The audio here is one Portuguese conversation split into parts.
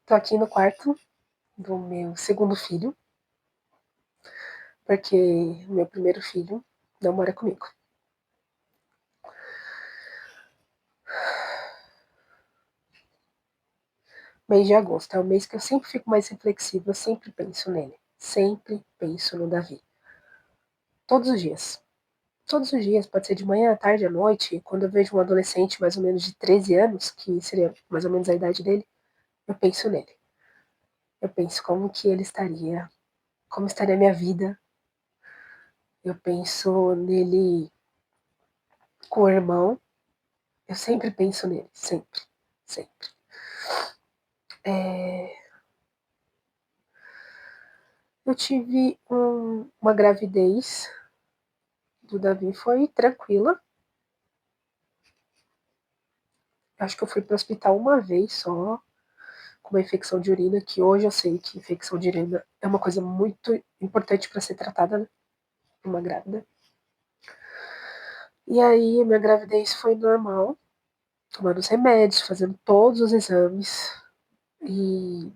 Tô aqui no quarto do meu segundo filho, porque meu primeiro filho não mora comigo. Mês de agosto é o mês que eu sempre fico mais reflexiva, eu sempre penso nele. Sempre penso no Davi. Todos os dias. Todos os dias, pode ser de manhã, à tarde, à noite. Quando eu vejo um adolescente mais ou menos de 13 anos, que seria mais ou menos a idade dele, eu penso nele. Eu penso como que ele estaria, como estaria a minha vida. Eu penso nele com o irmão. Eu sempre penso nele, sempre, sempre. Eu tive uma gravidez do Davi, foi tranquila. Acho que eu fui para o hospital uma vez só, com uma infecção de urina, que hoje eu sei que infecção de urina é uma coisa muito importante para ser tratada, né? Uma grávida. E aí, minha gravidez foi normal, tomando os remédios, fazendo todos os exames. E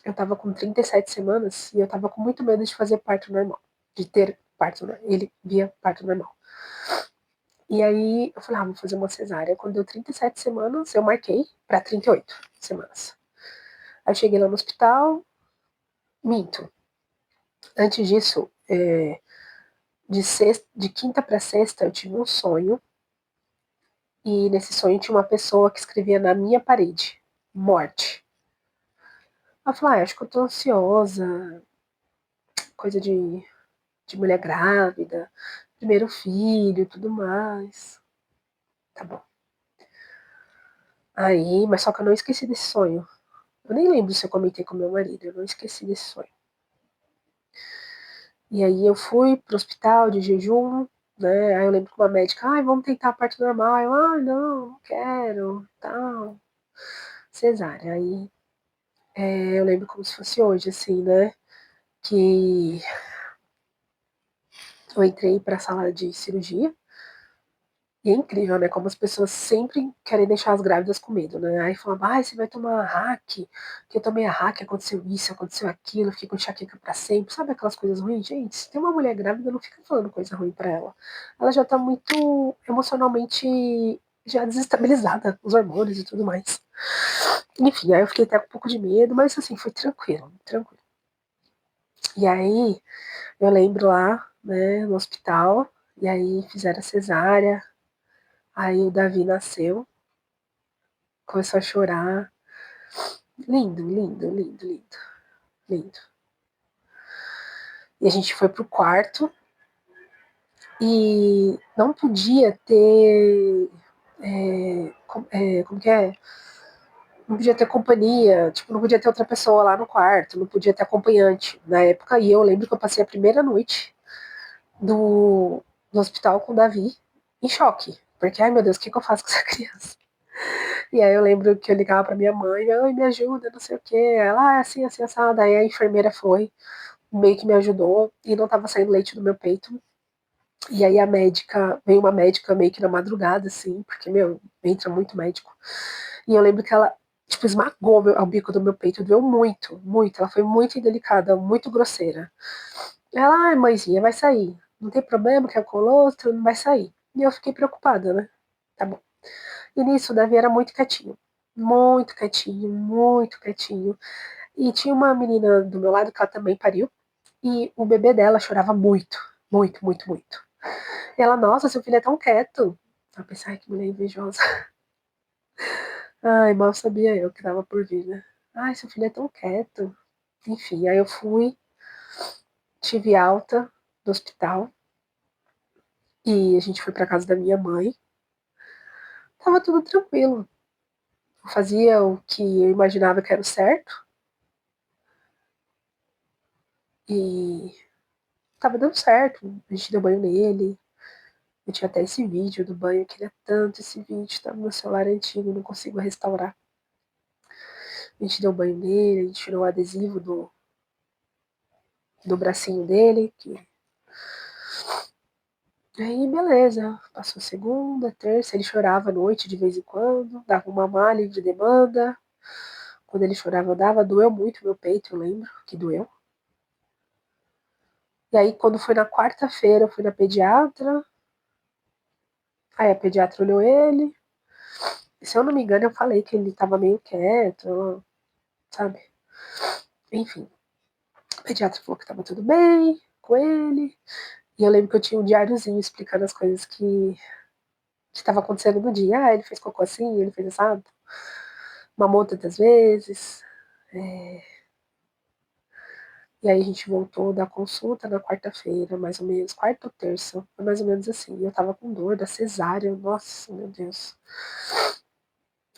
eu tava com 37 semanas e eu tava com muito medo de fazer parto normal, de ter parto normal. Ele via parto normal. E aí eu falei, vou fazer uma cesárea. Quando deu 37 semanas, eu marquei pra 38 semanas. Aí eu cheguei lá no hospital, minto. Antes disso, de quinta pra sexta, eu tive um sonho. E nesse sonho tinha uma pessoa que escrevia na minha parede, morte. Aí eu falei, acho que eu tô ansiosa, coisa de mulher grávida, primeiro filho, tudo mais. Tá bom. Aí, mas só que eu não esqueci desse sonho. Eu nem lembro se eu comentei com meu marido, eu não esqueci desse sonho. E aí eu fui pro hospital de jejum, né? Aí eu lembro que uma médica, vamos tentar a parto normal. Eu, não quero, tal. Cesárea. Aí eu lembro como se fosse hoje, assim, né? Que eu entrei pra sala de cirurgia. E é incrível, né? Como as pessoas sempre querem deixar as grávidas com medo, né? Aí falam, você vai tomar hack, que eu tomei a hack, aconteceu isso, aconteceu aquilo, fiquei com enxaqueca pra sempre. Sabe aquelas coisas ruins? Gente, se tem uma mulher grávida, não fica falando coisa ruim pra ela. Ela já tá muito emocionalmente já desestabilizada, os hormônios e tudo mais. Enfim, aí eu fiquei até com um pouco de medo, mas assim, foi tranquilo, tranquilo. E aí, eu lembro lá, né, no hospital, e aí fizeram a cesárea, aí o Davi nasceu, começou a chorar. Lindo, lindo, lindo, lindo, lindo. E a gente foi pro quarto e não podia ter. Como que é? Não podia ter companhia, tipo, não podia ter outra pessoa lá no quarto, não podia ter acompanhante na época. E eu lembro que eu passei a primeira noite do hospital com o Davi em choque. Porque, ai meu Deus, o que, que eu faço com essa criança? E aí eu lembro que eu ligava pra minha mãe, me ajuda, não sei o quê. Ela, assim, assim, assada. Aí a enfermeira foi, meio que me ajudou, e não tava saindo leite do meu peito. E aí veio uma médica meio que na madrugada, assim, porque, entra muito médico. E eu lembro que ela, tipo, esmagou o bico do meu peito, doeu muito, muito. Ela foi muito indelicada, muito grosseira. Ela, mãezinha, vai sair. Não tem problema, que é colostro, não vai sair. E eu fiquei preocupada, né? Tá bom. E nisso, o Davi era muito quietinho. Muito quietinho, muito quietinho. E tinha uma menina do meu lado que ela também pariu. E o bebê dela chorava muito, muito, muito, muito. E ela, nossa, seu filho é tão quieto. Eu pensei, ai, que mulher invejosa. Ai, mal sabia eu que tava por vir, né? Ai, seu filho é tão quieto. Enfim, aí eu fui, tive alta do hospital e a gente foi pra casa da minha mãe. Tava tudo tranquilo. Eu fazia o que eu imaginava que era o certo e tava dando certo. A gente deu banho nele. Eu tinha até esse vídeo do banho, eu queria tanto esse vídeo, tá no meu celular antigo, não consigo restaurar. A gente deu banho nele, a gente tirou o adesivo do bracinho dele. Aí, beleza. Passou segunda, terça, ele chorava à noite de vez em quando, dava uma má livre demanda, Quando ele chorava, eu dava, doeu muito meu peito, eu lembro que doeu. E aí, quando foi na quarta-feira, eu fui na pediatra. Aí a pediatra olhou ele. E, se eu não me engano, eu falei que ele tava meio quieto, sabe? Enfim, a pediatra falou que tava tudo bem com ele. E eu lembro que eu tinha um diáriozinho explicando as coisas que estava acontecendo no dia. Ah, ele fez cocô assim, ele fez assado, mamou tantas vezes. É... E aí a gente voltou da consulta na quarta-feira, mais ou menos, quarta ou terça, foi mais ou menos assim. E eu tava com dor da cesárea, nossa, meu Deus.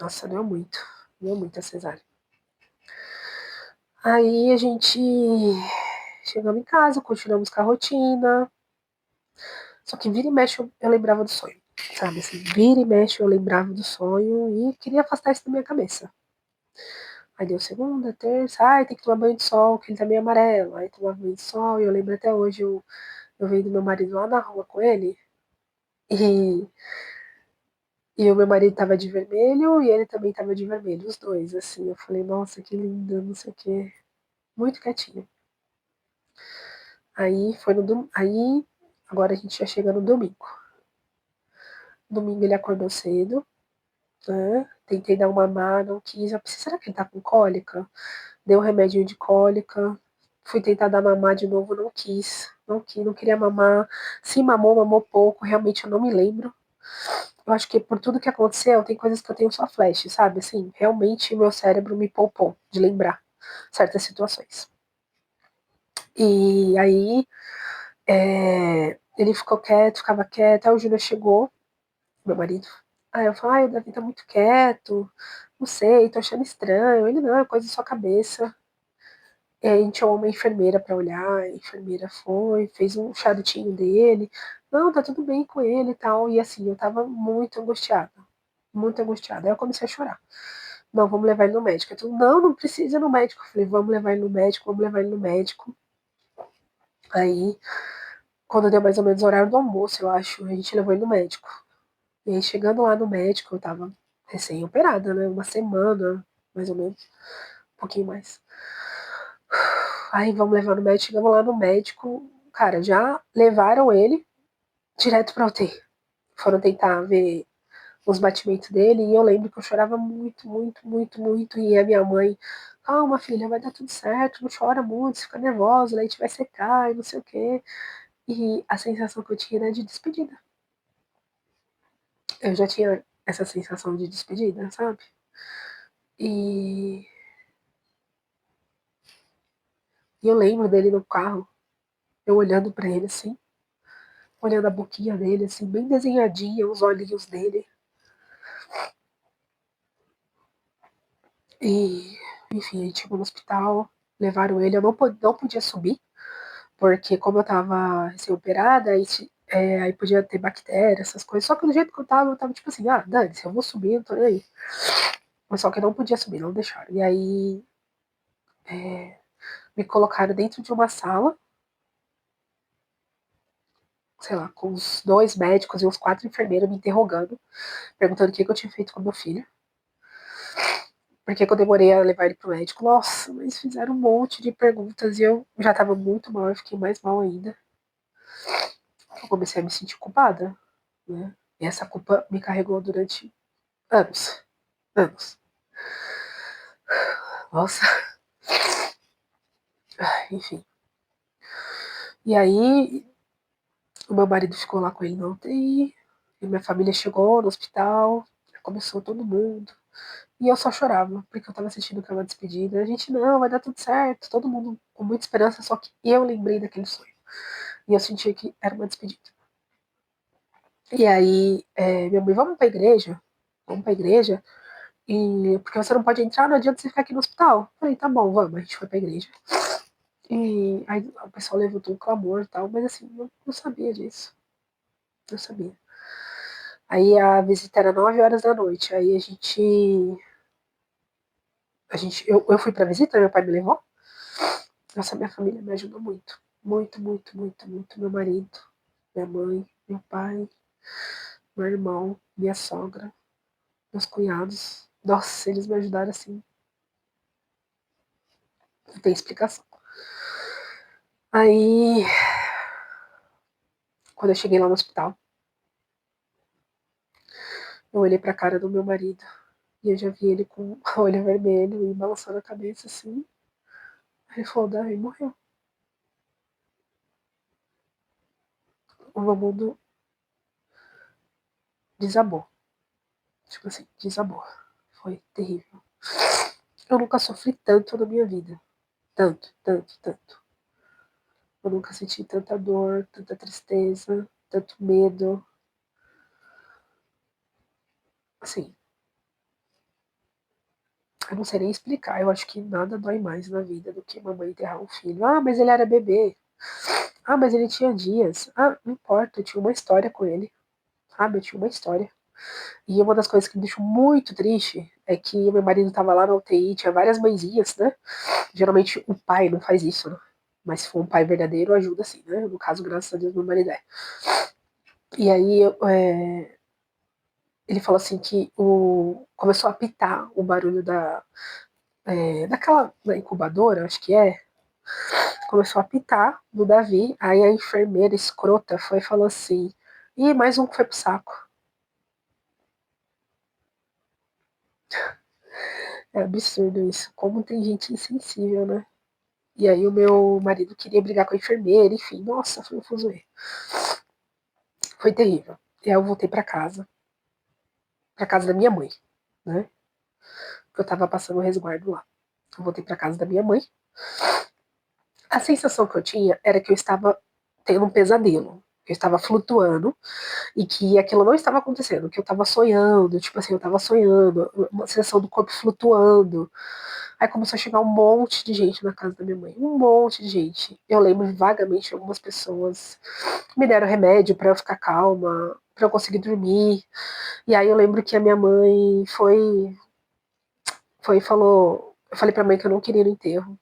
Nossa, doeu muito a cesárea. Aí a gente chegamos em casa, continuamos com a rotina. Só que vira e mexe eu lembrava do sonho, sabe? Assim, vira e mexe eu lembrava do sonho e queria afastar isso da minha cabeça. Aí deu segunda, terça, ai, tem que tomar banho de sol, que ele tá meio amarelo. Aí tomava banho de sol e eu lembro até hoje, eu vendo meu marido lá na rua com ele e, e o meu marido tava de vermelho e ele também tava de vermelho, os dois, assim. Eu falei, nossa, que lindo, não sei o quê. Muito quietinho. Aí foi no aí agora a gente já chega no domingo. Domingo ele acordou cedo, né? Tentei dar uma mamar, não quis. Eu pensei, será que ele tá com cólica? Deu um remedinho de cólica. Fui tentar dar mamar de novo, não quis. Não quis, não queria mamar. Se mamou, mamou pouco. Realmente eu não me lembro. Eu acho que por tudo que aconteceu, tem coisas que eu tenho só flash, sabe? Assim, realmente meu cérebro me poupou de lembrar certas situações. E aí, ele ficou quieto, ficava quieto. Aí o Júnior chegou, meu marido. Aí eu falei, o Davi tá muito quieto, não sei, tô achando estranho. Ele, não, é coisa da sua cabeça. E aí a gente chamou uma enfermeira pra olhar, a enfermeira foi, fez um charutinho dele. Não, tá tudo bem com ele e tal. E assim, eu tava muito angustiada, muito angustiada. Aí eu comecei a chorar. Não, vamos levar ele no médico. Eu falei, não, não precisa ir no médico. Eu falei, vamos levar ele no médico, vamos levar ele no médico. Aí, quando deu mais ou menos o horário do almoço, eu acho, a gente levou ele no médico. E aí, chegando lá no médico, eu tava recém-operada, né? Uma semana, mais ou menos, um pouquinho mais. Aí, vamos levar no médico. Chegamos lá no médico, cara, já levaram ele direto pra UTI. Foram tentar ver os batimentos dele e eu lembro que eu chorava muito, muito, muito, muito. E a minha mãe, calma, filha, vai dar tudo certo, não chora muito, fica nervosa, o leite vai secar e não sei o quê. E a sensação que eu tinha era de despedida. Eu já tinha essa sensação de despedida, sabe? E, e eu lembro dele no carro, eu olhando pra ele assim, olhando a boquinha dele, assim, bem desenhadinha, os olhinhos dele. E, enfim, a gente chegou no hospital, levaram ele, eu não podia subir, porque como eu tava recém-operada, aí podia ter bactéria, essas coisas. Só que do jeito que eu tava tipo assim, ah, dane-se, eu vou subir, não tô nem aí. Mas só que eu não podia subir, não deixaram. E aí me colocaram dentro de uma sala, sei lá, com os dois médicos e uns quatro enfermeiros me interrogando, perguntando o que eu tinha feito com meu filho. Por que eu demorei a levar ele pro médico? Nossa, mas fizeram um monte de perguntas e eu já tava muito mal, eu fiquei mais mal ainda. Eu comecei a me sentir culpada, né? E essa culpa me carregou durante anos. Anos. Nossa, enfim. E aí, o meu marido ficou lá com ele na UTI, e minha família chegou no hospital, começou todo mundo. E eu só chorava, porque eu tava sentindo que era uma despedida. A gente, não, vai dar tudo certo, todo mundo com muita esperança, só que eu lembrei daquele sonho. E eu sentia que era uma despedida. E aí, minha mãe, vamos pra igreja? Vamos pra igreja? E, porque você não pode entrar, não adianta você ficar aqui no hospital. Eu falei, tá bom, vamos. A gente foi pra igreja. E aí o pessoal levantou um clamor e tal, mas assim, eu não sabia disso. Não sabia. Aí a visita era 9 horas da noite. Aí eu fui pra visita, meu pai me levou. Nossa, minha família me ajudou muito. Muito, muito, muito, muito. Meu marido, minha mãe, meu pai, meu irmão, minha sogra, meus cunhados. Nossa, eles me ajudaram assim. Não tem explicação. Aí, quando eu cheguei lá no hospital, eu olhei pra cara do meu marido e eu já vi ele com o olho vermelho e balançando a cabeça assim. Aí ele falou, Davi morreu. O meu mundo desabou. Tipo assim, desabou. Foi terrível. Eu nunca sofri tanto na minha vida. Tanto, tanto, tanto. Eu nunca senti tanta dor, tanta tristeza, tanto medo. Assim, eu não sei nem explicar. Eu acho que nada dói mais na vida do que mamãe enterrar um filho. Ah, mas ele era bebê. Ah, mas ele tinha dias. Ah, não importa, eu tinha uma história com ele. Sabe, eu tinha uma história. E uma das coisas que me deixou muito triste é que meu marido tava lá na UTI, tinha várias mãezinhas, né? Geralmente o pai não faz isso, né? Mas se for um pai verdadeiro, ajuda sim, né? No caso, graças a Deus, meu marido é. E aí ele falou assim que começou a apitar o barulho daquela da incubadora, acho que é. Começou a apitar do Davi. Aí a enfermeira escrota foi e falou assim: Ih, mais um que foi pro saco. É absurdo isso. Como tem gente insensível, né? E aí o meu marido queria brigar com a enfermeira, enfim, nossa, foi um fuzuê. Foi terrível. E aí eu voltei pra casa da minha mãe, né? Porque eu tava passando o resguardo lá. Eu voltei pra casa da minha mãe. A sensação que eu tinha era que eu estava tendo um pesadelo. Eu estava flutuando e que aquilo não estava acontecendo, que eu estava sonhando, tipo assim, eu estava sonhando, uma sensação do corpo flutuando. Aí começou a chegar um monte de gente na casa da minha mãe, um monte de gente. Eu lembro vagamente de algumas pessoas me deram remédio para eu ficar calma, para eu conseguir dormir. E aí eu lembro que a minha mãe foi e falou, eu falei pra mãe que eu não queria ir no enterro.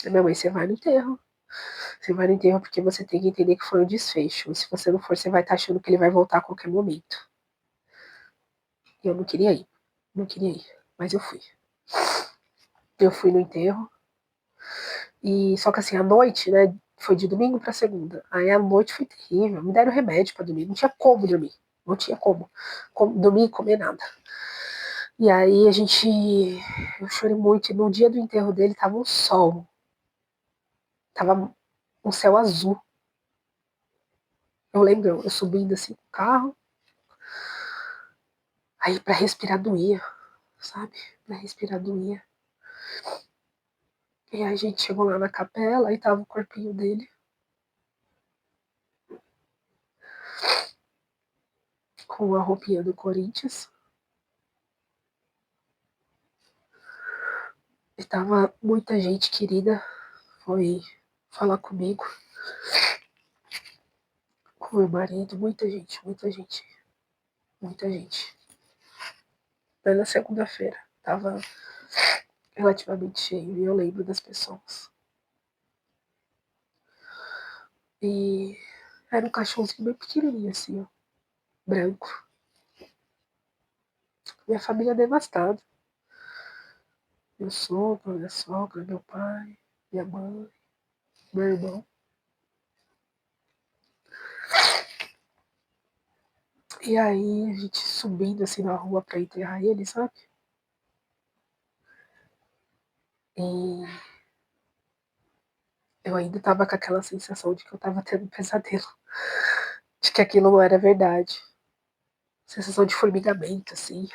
A minha mãe, você vai no enterro. Você vai no enterro porque você tem que entender que foi um desfecho. E se você não for, você vai estar achando que ele vai voltar a qualquer momento. E eu não queria ir. Não queria ir. Mas eu fui. Eu fui no enterro. E só que assim, a noite, né? Foi de domingo pra segunda. Aí a noite foi terrível. Me deram remédio pra dormir. Não tinha como dormir. Não tinha como. Dormir e comer nada. E aí a gente. Eu chorei muito. E no dia do enterro dele tava um sol. Tava um céu azul. Eu lembro eu subindo assim com o carro. Aí pra respirar doía, sabe? Pra respirar doía. E aí a gente chegou lá na capela, aí tava o corpinho dele, com a roupinha do Corinthians. E tava muita gente querida, foi falar comigo, com meu marido, muita gente, muita gente, muita gente. Mas na segunda-feira tava relativamente cheio e eu lembro das pessoas. E era um caixãozinho bem pequenininho assim, ó, branco. Minha família devastada. Meu sogro, minha sogra, meu pai, minha mãe, meu irmão. E aí a gente subindo assim na rua pra enterrar ele, sabe? E eu ainda tava com aquela sensação de que eu tava tendo um pesadelo. De que aquilo não era verdade. Sensação de formigamento, assim.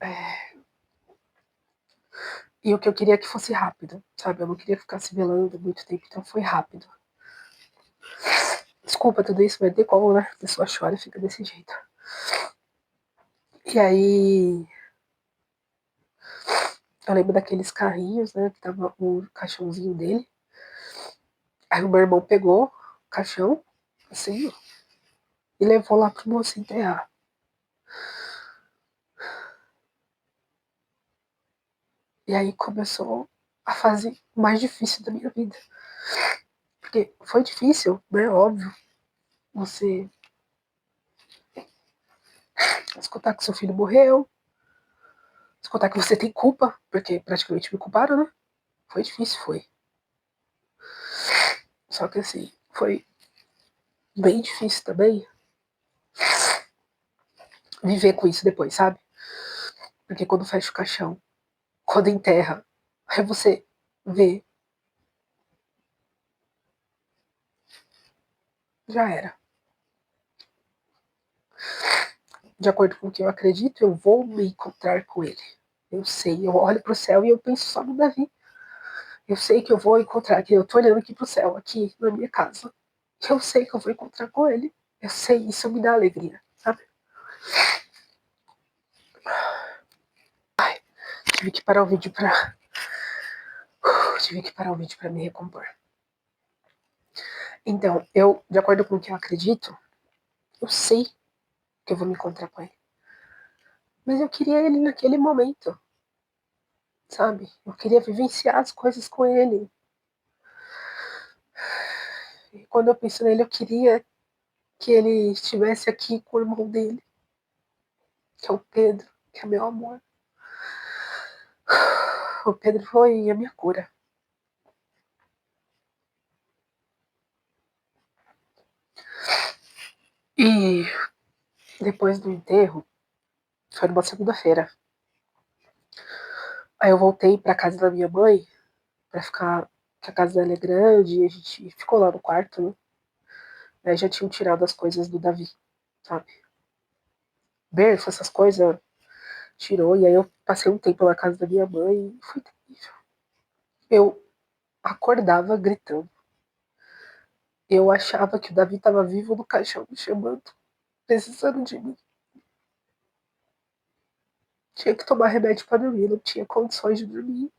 É. E o que eu queria que fosse rápido, sabe? Eu não queria ficar se velando muito tempo, então foi rápido. Desculpa tudo isso, mas tem como, né? A pessoa chora e fica desse jeito. E aí. Eu lembro daqueles carrinhos, né? Que tava o caixãozinho dele. Aí o meu irmão pegou o caixão, assim, ó, e levou lá pro moço enterrar. E aí começou a fase mais difícil da minha vida. Porque foi difícil, né? Óbvio. Você escutar que seu filho morreu, Se contar que você tem culpa, porque praticamente me culparam, né? Foi difícil, foi. Só que assim, foi bem difícil também viver com isso depois, sabe? Porque quando fecha o caixão, quando enterra, aí você vê, já era. De acordo com o que eu acredito, eu vou me encontrar com ele. Eu sei, eu olho pro céu e eu penso só no Davi. Eu sei que eu vou encontrar, que eu tô olhando aqui pro céu, aqui na minha casa. Eu sei que eu vou encontrar com ele. Eu sei, isso me dá alegria, sabe? Ai, tive que parar o vídeo pra. Tive que parar o vídeo pra me recompor. Então, eu, de acordo com o que eu acredito, eu sei que eu vou me encontrar com ele. Mas eu queria ele naquele momento, sabe? Eu queria vivenciar as coisas com ele. E quando eu penso nele, eu queria que ele estivesse aqui com o irmão dele, que é o Pedro, que é meu amor. O Pedro foi a minha cura. E depois do enterro, foi numa segunda-feira. Aí eu voltei pra casa da minha mãe, pra ficar. Que a casa dela é grande, e a gente ficou lá no quarto, né? Aí já tinham tirado as coisas do Davi, sabe? Berço, essas coisas, tirou. E aí eu passei um tempo na casa da minha mãe e foi terrível. Eu acordava gritando. Eu achava que o Davi estava vivo no caixão me chamando, precisando de mim. Tinha que tomar remédio para dormir, não tinha condições de dormir.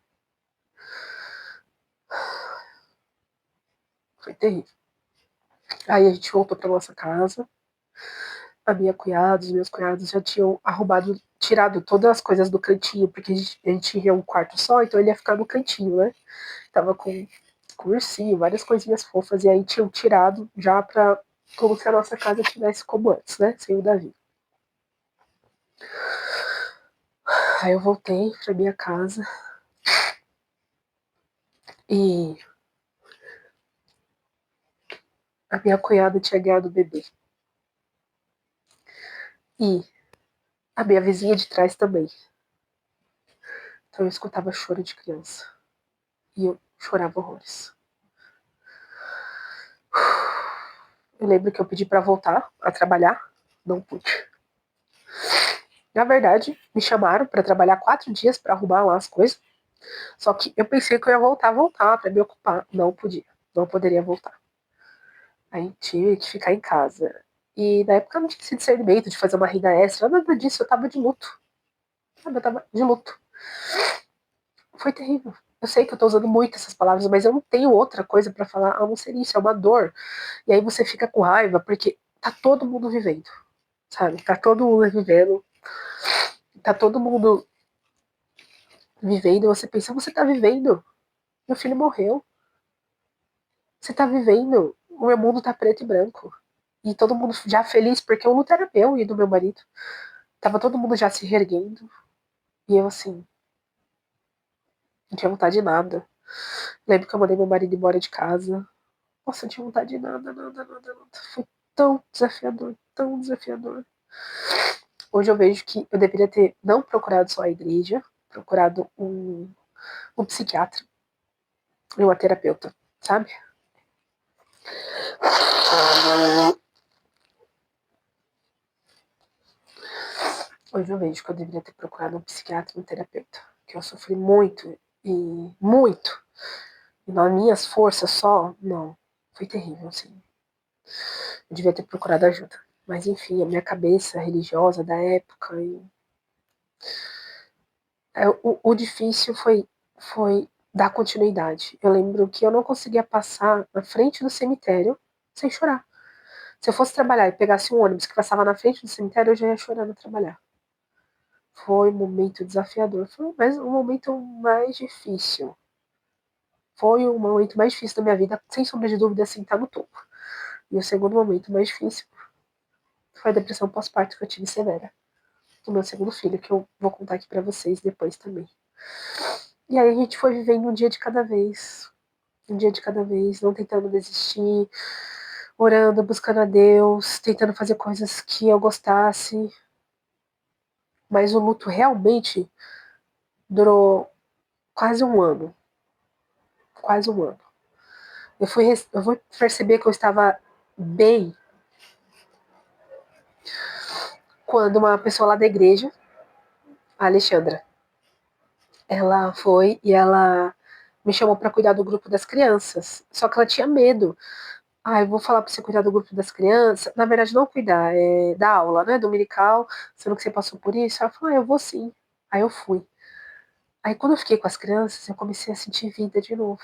Foi terrível. Aí a gente voltou para nossa casa. A minha cunhada, os meus cunhados já tinham arrumado, tirado todas as coisas do cantinho, porque a gente tinha um quarto só, então ele ia ficar no cantinho, né? Tava com ursinho, várias coisinhas fofas, e aí tinham tirado já pra. Como se a nossa casa tivesse como antes, né? Sem o Davi. Aí eu voltei pra minha casa e a minha cunhada tinha ganhado o bebê. E a minha vizinha de trás também. Então eu escutava choro de criança. E eu chorava horrores. Eu lembro que eu pedi pra voltar a trabalhar. Não pude. Na verdade, me chamaram pra trabalhar 4 dias pra arrumar lá as coisas. Só que eu pensei que eu ia voltar pra me ocupar. Não podia. Não poderia voltar. Aí tive que ficar em casa. E na época eu não tinha esse discernimento de fazer uma renda extra, nada disso, eu tava de luto. Sabe, eu tava de luto. Foi terrível. Eu sei que eu tô usando muito essas palavras, mas eu não tenho outra coisa pra falar a não ser isso, é uma dor. E aí você fica com raiva, porque tá todo mundo vivendo, sabe? Tá todo mundo vivendo, tá todo mundo vivendo, e você pensa, você tá vivendo, meu filho morreu, você tá vivendo, o meu mundo tá preto e branco. E todo mundo já feliz, porque o luto era meu e do meu marido. Tava todo mundo já se reerguendo. E eu, assim, não tinha vontade de nada. Lembro que eu mandei meu marido embora de casa. Nossa, não tinha vontade de nada, nada, nada, nada. Foi tão desafiador, tão desafiador. Hoje eu vejo que eu deveria ter não procurado só a igreja, procurado um psiquiatra e uma terapeuta, sabe? Hoje eu vejo que eu deveria ter procurado um psiquiatra e um terapeuta. Que eu sofri muito e muito. E nas minhas forças só, não. Foi terrível, assim. Eu devia ter procurado ajuda. Mas enfim, a minha cabeça religiosa da época. O difícil foi dar continuidade. Eu lembro que eu não conseguia passar na frente do cemitério sem chorar. Se eu fosse trabalhar e pegasse um ônibus que passava na frente do cemitério, eu já ia chorando trabalhar. Foi um momento desafiador. Foi mais um momento mais difícil. Foi o momento mais difícil da minha vida, sem sombra de dúvida, assim, tá no topo. E o segundo momento mais difícil foi a depressão pós-parto que eu tive severa. do meu segundo filho, que eu vou contar aqui pra vocês depois também. E aí a gente foi vivendo um dia de cada vez. Um dia de cada vez, não tentando desistir, orando, buscando a Deus, tentando fazer coisas que eu gostasse. Mas o luto realmente durou quase um ano. Quase um ano. Eu vou perceber que eu estava bem quando uma pessoa lá da igreja, a Alexandra, ela foi e ela me chamou para cuidar do grupo das crianças. Só que ela tinha medo. Ah, eu vou falar para você cuidar do grupo das crianças. Na verdade, não cuidar, é dar aula, né? Dominical, sendo que você passou por isso. Ela falou, eu vou sim. Aí eu fui. Aí quando eu fiquei com as crianças, eu comecei a sentir vida de novo.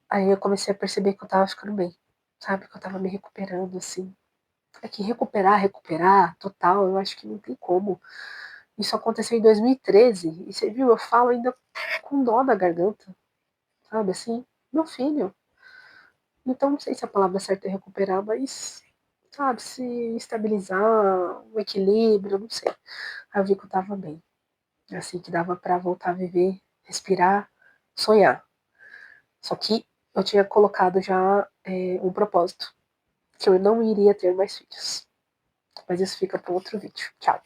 Aí eu comecei a perceber que eu tava ficando bem. Sabe? Que eu tava me recuperando, assim. É que recuperar, total, eu acho que não tem como. Isso aconteceu em 2013. E você viu, eu falo ainda com dó na garganta. Sabe assim? Meu filho. Então, não sei se a palavra certa é recuperar, mas, sabe, se estabilizar, o equilíbrio, não sei. Aí eu vi que eu tava bem. Assim, que dava pra voltar a viver, respirar, sonhar. Só que eu tinha colocado já um propósito, que eu não iria ter mais filhos. Mas isso fica para outro vídeo. Tchau.